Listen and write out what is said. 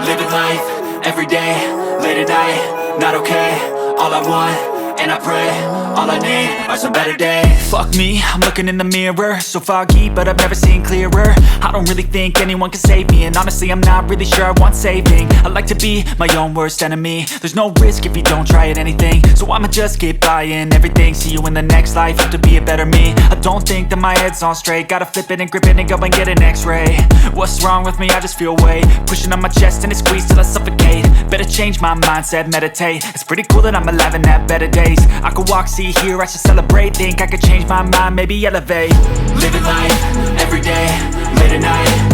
Living life, every day, late at night, not okay. All I want, and I pray, all I need are some better days. Fuck me, I'm looking in the mirror, so foggy, but I've never seen clearer. I don't really think anyone can save me, and honestly I'm not really sure I want saving. I like to be my own worst enemy. There's no risk if you don't try at anything, so I'ma just keep buying everything. See you in the next life, have to be a better me. I don't think that my head's on straight, gotta flip it and grip it and go and get an x-ray. What's wrong with me? I just feel weight pushing on my chest and it squeezes till I suffocate. Better change my mindset, meditate. It's pretty cool that I'm alive and have better days. I could walk, see, hear, I should celebrate. Think I could change my mind, maybe elevate. Living life, every day, late at night,